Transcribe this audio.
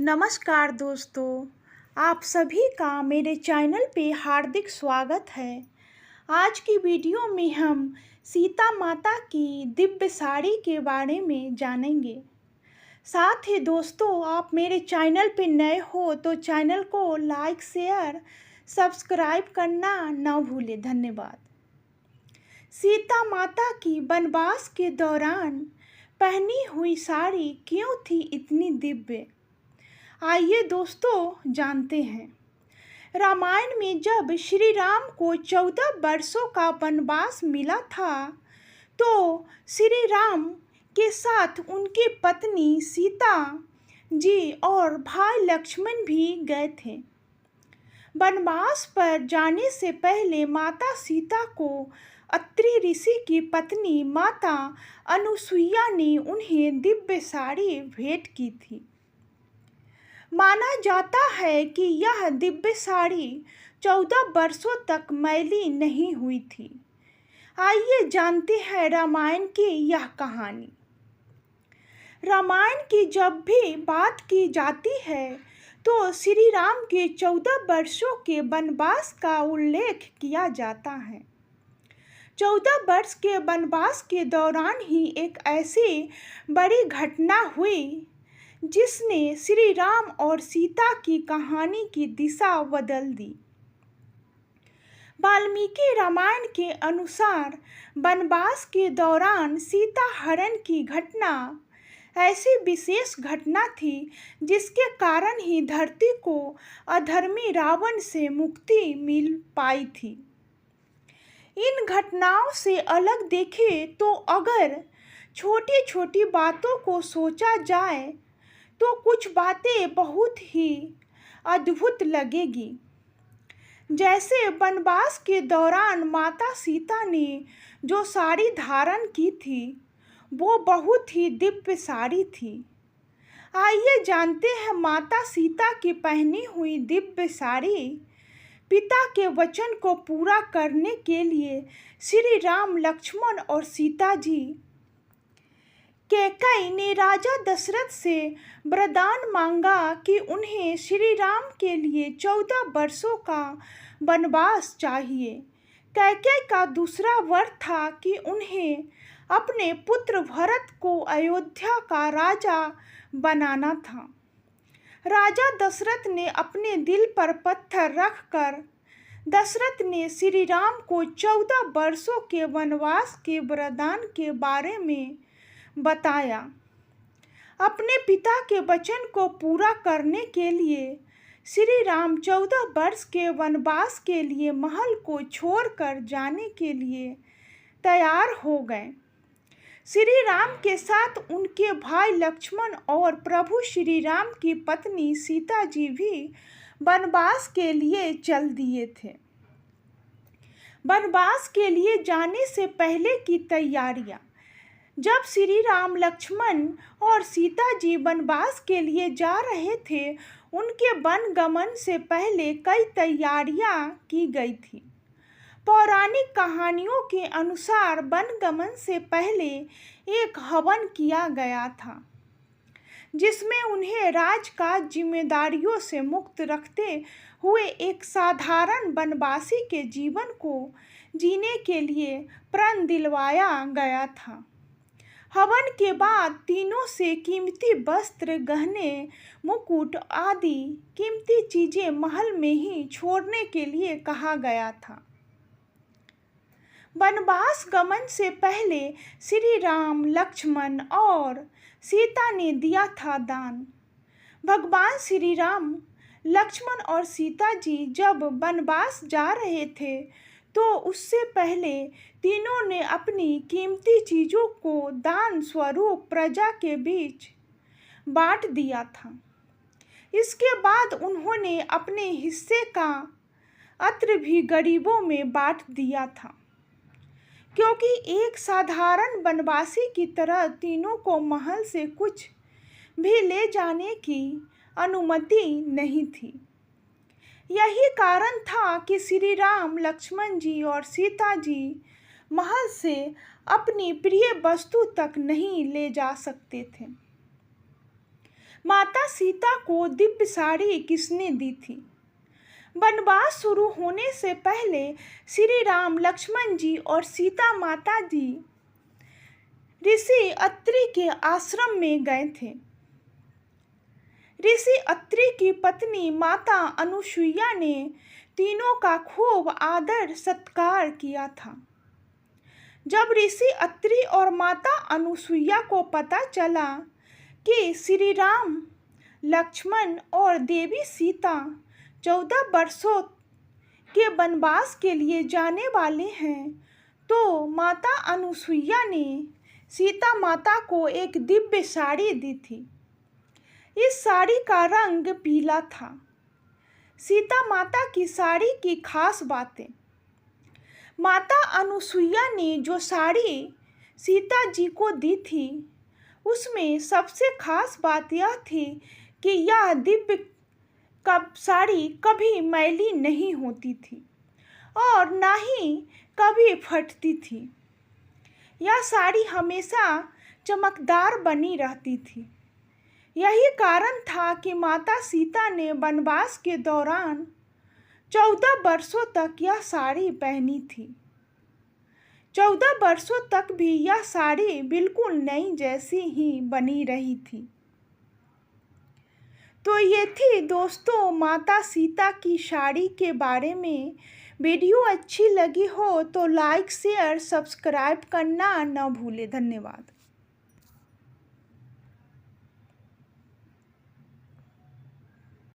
नमस्कार दोस्तों, आप सभी का मेरे चैनल पे हार्दिक स्वागत है। आज की वीडियो में हम सीता माता की दिव्य साड़ी के बारे में जानेंगे। साथ ही दोस्तों, आप मेरे चैनल पे नए हो तो चैनल को लाइक, शेयर, सब्सक्राइब करना ना भूलें। धन्यवाद। सीता माता की वनवास के दौरान पहनी हुई साड़ी क्यों थी इतनी दिव्य? आइए दोस्तों जानते हैं। रामायण में जब श्री राम को 14 वर्षों का वनवास मिला था तो श्री राम के साथ उनकी पत्नी सीता जी और भाई लक्ष्मण भी गए थे। वनवास पर जाने से पहले माता सीता को अत्रि ऋषि की पत्नी माता अनुसुईया ने उन्हें दिव्य साड़ी भेंट की थी। माना जाता है कि यह दिव्य साड़ी 14 वर्षों तक मैली नहीं हुई थी। आइए जानते हैं रामायण की यह कहानी। रामायण की जब भी बात की जाती है तो श्री राम के 14 वर्षों के वनवास का उल्लेख किया जाता है। 14 वर्ष के वनवास के दौरान ही एक ऐसी बड़ी घटना हुई जिसने श्री राम और सीता की कहानी की दिशा बदल दी। वाल्मीकि रामायण के अनुसार वनवास के दौरान सीता हरण की घटना ऐसी विशेष घटना थी जिसके कारण ही धरती को अधर्मी रावण से मुक्ति मिल पाई थी। इन घटनाओं से अलग देखें तो अगर छोटी छोटी बातों को सोचा जाए तो कुछ बातें बहुत ही अद्भुत लगेगी। जैसे वनवास के दौरान माता सीता ने जो साड़ी धारण की थी वो बहुत ही दिव्य साड़ी थी। आइए जानते हैं माता सीता की पहनी हुई दिव्य साड़ी पिता के वचन को पूरा करने के लिए श्री राम, लक्ष्मण और सीता जी कैकेयी ने राजा दशरथ से वरदान मांगा कि उन्हें श्री राम के लिए 14 वर्षों का वनवास चाहिए। कैकेयी का दूसरा वर था कि उन्हें अपने पुत्र भरत को अयोध्या का राजा बनाना था। राजा दशरथ ने अपने दिल पर पत्थर रखकर दशरथ ने श्री राम को 14 वर्षों के वनवास के वरदान के बारे में बताया। अपने पिता के वचन को पूरा करने के लिए श्री राम 14 वर्ष के वनवास के लिए महल को छोड़कर जाने के लिए तैयार हो गए। श्री राम के साथ उनके भाई लक्ष्मण और प्रभु श्री राम की पत्नी सीता जी भी वनवास के लिए चल दिए थे। वनवास के लिए जाने से पहले की तैयारियां। जब श्री राम, लक्ष्मण और सीता जी वनवास के लिए जा रहे थे उनके वन गमन से पहले कई तैयारियां की गई थी। पौराणिक कहानियों के अनुसार वन गमन से पहले एक हवन किया गया था जिसमें उन्हें राजकाज जिम्मेदारियों से मुक्त रखते हुए एक साधारण वनवासी के जीवन को जीने के लिए प्रण दिलवाया गया था। हवन के बाद तीनों से कीमती वस्त्र, गहने, मुकुट आदि कीमती चीजें महल में ही छोड़ने के लिए कहा गया था। वनवास गमन से पहले श्री राम, लक्ष्मण और सीता ने दिया था दान। भगवान श्री राम, लक्ष्मण और सीता जी जब वनवास जा रहे थे तो उससे पहले तीनों ने अपनी कीमती चीज़ों को दान स्वरूप प्रजा के बीच बांट दिया था। इसके बाद उन्होंने अपने हिस्से का अत्र भी गरीबों में बांट दिया था, क्योंकि एक साधारण वनवासी की तरह तीनों को महल से कुछ भी ले जाने की अनुमति नहीं थी। यही कारण था कि श्री राम, लक्ष्मण जी और सीता जी महल से अपनी प्रिय वस्तु तक नहीं ले जा सकते थे। माता सीता को दिव्य साड़ी किसने दी थी? वनवास शुरू होने से पहले श्री राम, लक्ष्मण जी और सीता माता जी ऋषि अत्रि के आश्रम में गए थे। ऋषि अत्रि की पत्नी माता अनुसुईया ने तीनों का खूब आदर सत्कार किया था। जब ऋषि अत्रि और माता अनुसुईया को पता चला कि श्री राम, लक्ष्मण और देवी सीता 14 वर्षों के वनवास के लिए जाने वाले हैं, तो माता अनुसुईया ने सीता माता को एक दिव्य साड़ी दी थी। इस साड़ी का रंग पीला था। सीता माता की साड़ी की खास बातें। माता अनुसुईया ने जो साड़ी सीता जी को दी थी, उसमें सबसे खास बात यह थी कि यह दिव्य साड़ी कभी मैली नहीं होती थी और ना ही कभी फटती थी। यह साड़ी हमेशा चमकदार बनी रहती थी। यही कारण था कि माता सीता ने वनवास के दौरान 14 वर्षों तक यह साड़ी पहनी थी। 14 वर्षों तक भी यह साड़ी बिल्कुल नई जैसी ही बनी रही थी। तो ये थी दोस्तों माता सीता की साड़ी के बारे में। वीडियो अच्छी लगी हो तो लाइक, शेयर, सब्सक्राइब करना न भूलें। धन्यवाद।